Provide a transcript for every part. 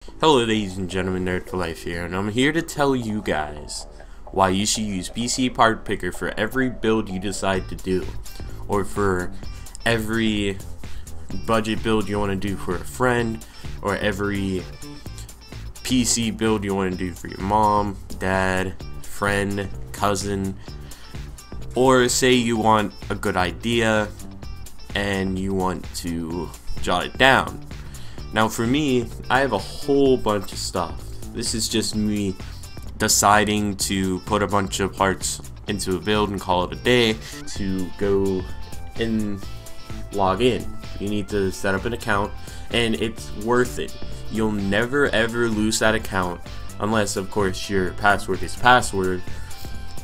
Hello ladies and gentlemen, Nerd for Life here, and I'm here to tell you guys why you should use PCPartPicker for every build you decide to do, or for every budget build you want to do for a friend, or every PC build you want to do for your mom, dad, friend, cousin, or say you want a good idea and you want to jot it down. Now for me, I have a whole bunch of stuff. This is just me deciding to put a bunch of parts into a build and call it a day. To go and log in, you need to set up an account, and it's worth it. You'll never ever lose that account, unless of course your password is password,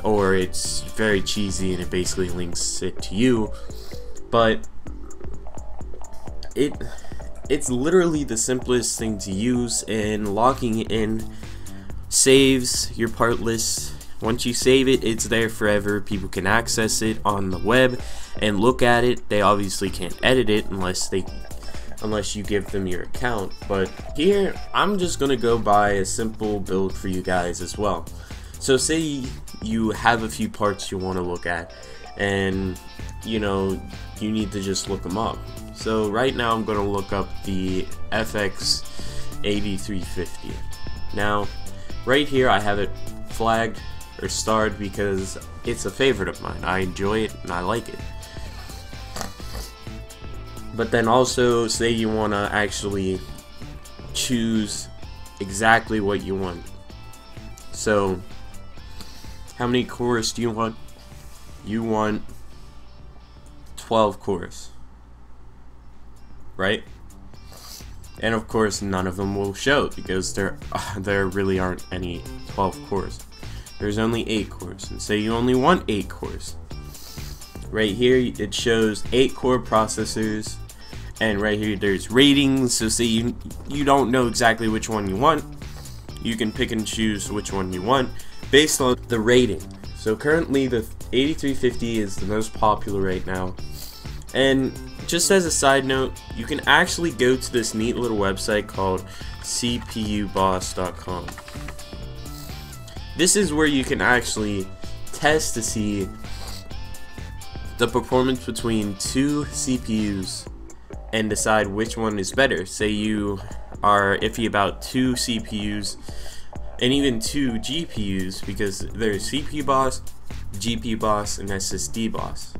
or it's very cheesy and it basically links it to you. But it's literally the simplest thing to use, and logging in saves your part list. Once you save it, it's there forever. People can access it on the web and look at it. They obviously can't edit it unless you give them your account. But here, I'm just gonna go by a simple build for you guys as well. So say you have a few parts you want to look at, and you need to just look them up. So right now I'm going to look up the FX 8350. Now right here I have it flagged or starred because it's a favorite of mine. I enjoy it and I like it. But then also, say you want to actually choose exactly what you want. So how many cores do you want? You want 12 cores, right? And of course none of them will show because there really aren't any 12 cores. There's only 8 cores, and say you only want 8 cores. Right here it shows 8 core processors, and right here there's ratings. So say you don't know exactly which one you want, you can pick and choose which one you want based on the rating. So currently the 8350 is the most popular right now. And just as a side note, you can actually go to this neat little website called cpuboss.com. This is where you can actually test to see the performance between 2 CPUs and decide which one is better. Say you are iffy about 2 CPUs and even 2 GPUs, because there's CPU boss, GPU boss, and SSD boss.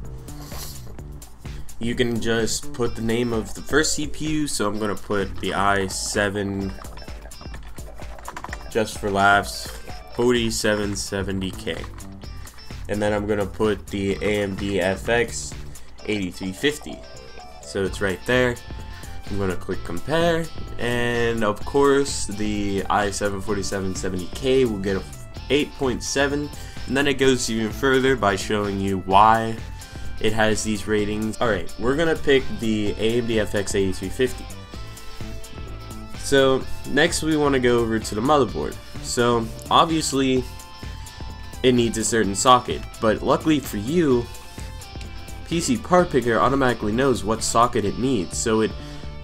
You can just put the name of the first CPU, so I'm going to put the i7, just for laughs, 4770K. And then I'm going to put the AMD FX 8350. So it's right there. I'm going to click compare, and of course the i7 4770K will get a 8.7, and then it goes even further by showing you why it has these ratings. Alright, we're gonna pick the AMD FX 8350. So next we want to go over to the motherboard. So obviously it needs a certain socket, but luckily for you, PCPartPicker automatically knows what socket it needs, so it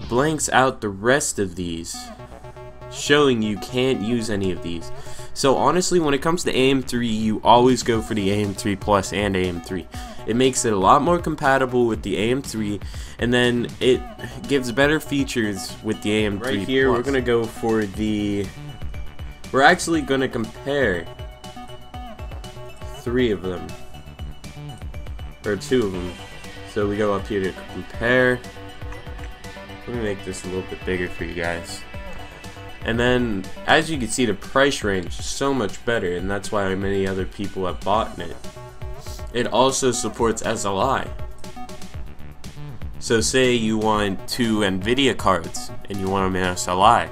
blanks out the rest of these, showing you can't use any of these. So honestly, when it comes to AM3, you always go for the AM3 Plus and AM3. It makes it a lot more compatible with the AM3, and then it gives better features with the AM3 Right here, Plus. We're gonna go for the... We're actually gonna compare 3 of them, or 2 of them. So we go up here to compare. Let me make this a little bit bigger for you guys. And then, as you can see, the price range is so much better, and that's why many other people have bought it. It also supports SLI. So say you want 2 NVIDIA cards, and you want them in SLI.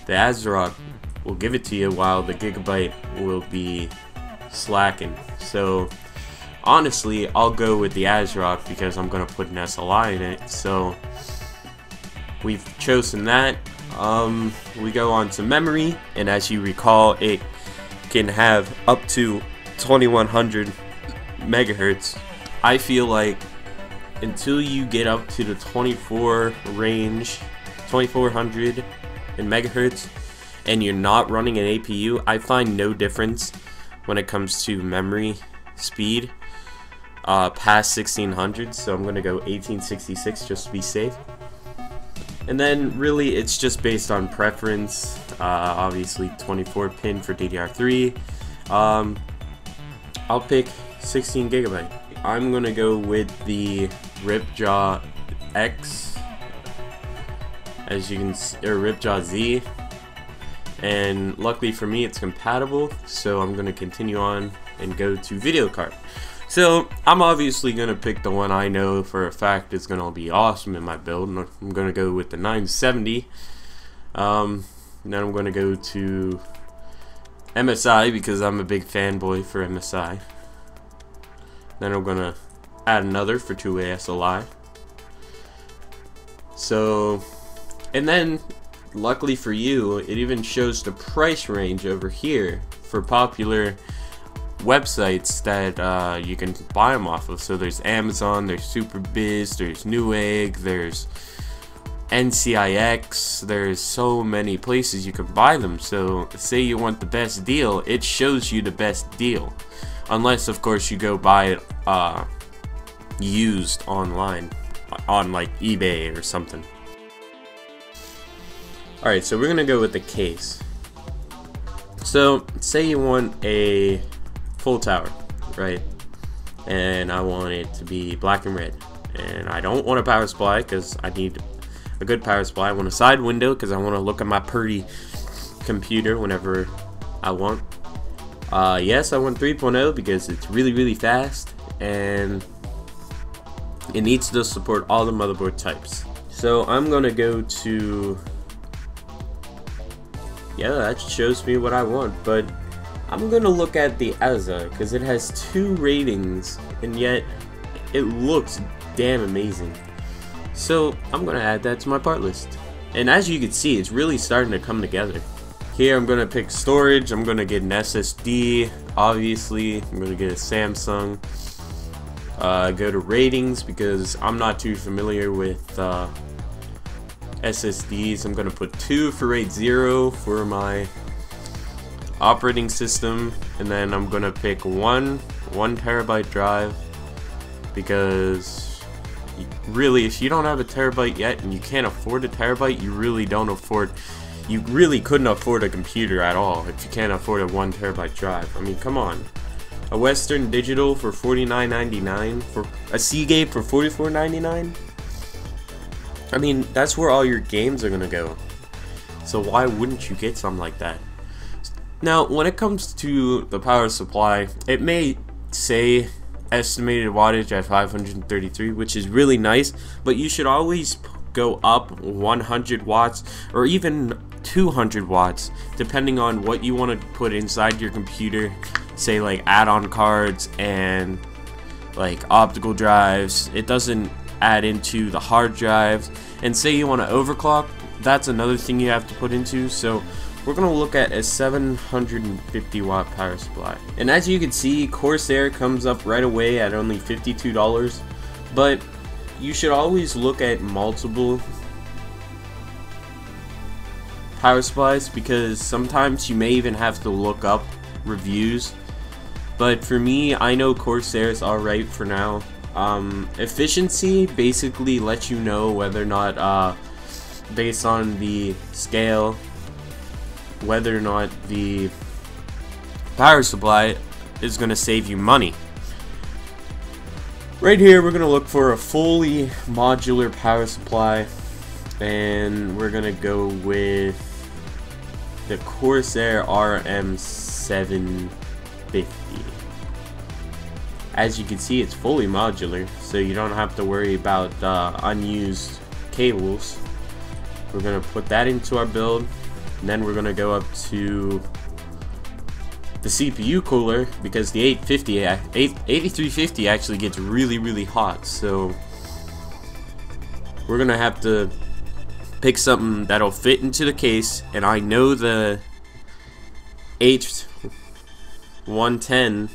The ASRock will give it to you, while the Gigabyte will be slacking. So honestly, I'll go with the ASRock because I'm going to put an SLI in it. So we've chosen that. We go on to memory, and as you recall, it can have up to 2100 megahertz. I feel like until you get up to the 24 range, 2400 in megahertz, and you're not running an APU, I find no difference when it comes to memory speed past 1600, so I'm gonna go 1866 just to be safe. And then really it's just based on preference. Obviously 24 pin for DDR3. I'll pick 16 gigabyte. I'm gonna go with the Ripjaw X, as you can see, or Ripjaw Z, and luckily for me it's compatible, so I'm gonna continue on and go to video card. So I'm obviously gonna pick the one I know for a fact is gonna be awesome in my build, and I'm gonna go with the 970. Then I'm gonna go to MSI because I'm a big fanboy for MSI. Then I'm gonna add another for 2-way SLI. So, and then luckily for you, it even shows the price range over here for popular websites that you can buy them off of. So there's Amazon, there's SuperBiz, there's Newegg, there's NCIX, there's so many places you can buy them. So say you want the best deal, it shows you the best deal, unless of course you go buy it used online on like eBay or something. Alright, so we're gonna go with the case. So say you want a full tower, right? And I want it to be black and red, and I don't want a power supply because I need a good power supply. I want a side window because I want to look at my pretty computer whenever I want. Yes, I want 3.0 because it's really fast, and it needs to support all the motherboard types. So I'm gonna go to, yeah, that shows me what I want, but I'm gonna look at the ASA because it has 2 ratings and yet it looks damn amazing. So I'm gonna add that to my part list, and as you can see, it's really starting to come together. Here I'm gonna pick storage. I'm gonna get an SSD, obviously. I'm gonna get a Samsung. Go to ratings because I'm not too familiar with SSDs. I'm gonna put 2 for RAID 0 for my operating system, and then I'm gonna pick one 1 terabyte drive because really, if you don't have a terabyte yet and you can't afford a terabyte, you really couldn't afford a computer at all if you can't afford a 1 terabyte drive. I mean, come on. A Western Digital for $49.99, for a Seagate for $44.99. I mean, that's where all your games are gonna go. So why wouldn't you get something like that? Now, when it comes to the power supply, it may say estimated wattage at 533, which is really nice, but you should always go up 100 watts or even 200 watts depending on what you want to put inside your computer. Say like add-on cards and like optical drives. It doesn't add into the hard drives. And say you want to overclock, that's another thing you have to put into. So we're going to look at a 750 watt power supply. And as you can see, Corsair comes up right away at only $52, but you should always look at multiple power supplies because sometimes you may even have to look up reviews. But for me, I know Corsair is alright for now. Efficiency basically lets you know whether or not, based on the scale, whether or not the power supply is going to save you money. Right here we're going to look for a fully modular power supply, and we're going to go with the Corsair RM750. As you can see, it's fully modular, so you don't have to worry about unused cables. We're going to put that into our build, and then we're going to go up to the CPU cooler because the 8350 actually gets really hot, so we're going to have to pick something that'll fit into the case. And I know the H110,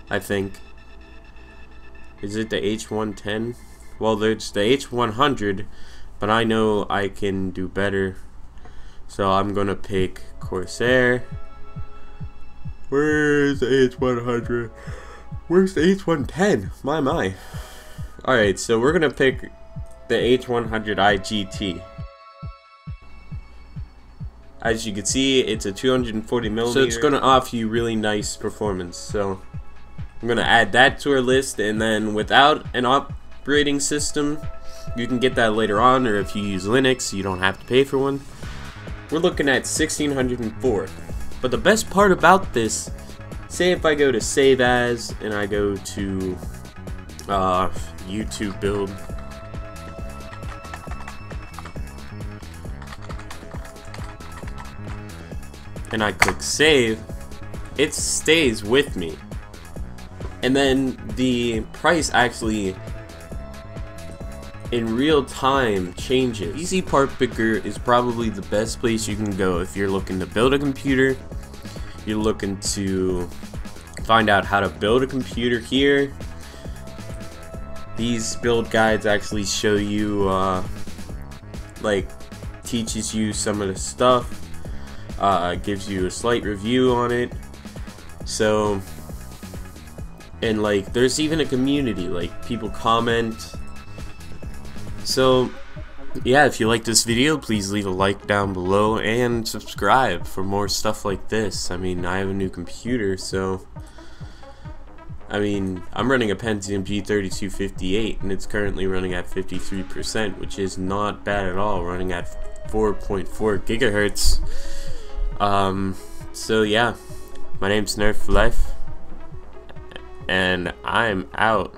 I think. Is it the H110? Well, there's the H100, but I know I can do better. So I'm gonna pick Corsair. Where's the H100? Where's the H110? My. Alright, so we're gonna pick the H100 IGT. As you can see, it's a 240mm, so it's gonna offer you really nice performance. So I'm gonna add that to our list, and then without an operating system, you can get that later on, or if you use Linux, you don't have to pay for one. We're looking at 1604. But the best part about this, say if I go to save as, and I go to YouTube build, and I click save, it stays with me. And then the price actually in real time changes. PCPartPicker is probably the best place you can go if you're looking to build a computer, you're looking to find out how to build a computer here. These build guides actually show you, like, teaches you some of the stuff, gives you a slight review on it. So, and like, there's even a community, like, people comment. So, yeah, if you like this video, please leave a like down below and subscribe for more stuff like this. I mean, I have a new computer, so I mean, I'm running a Pentium G3258, and it's currently running at 53%, which is not bad at all, running at 4.4 gigahertz. So yeah, my name's Nerf for Life, and I'm out.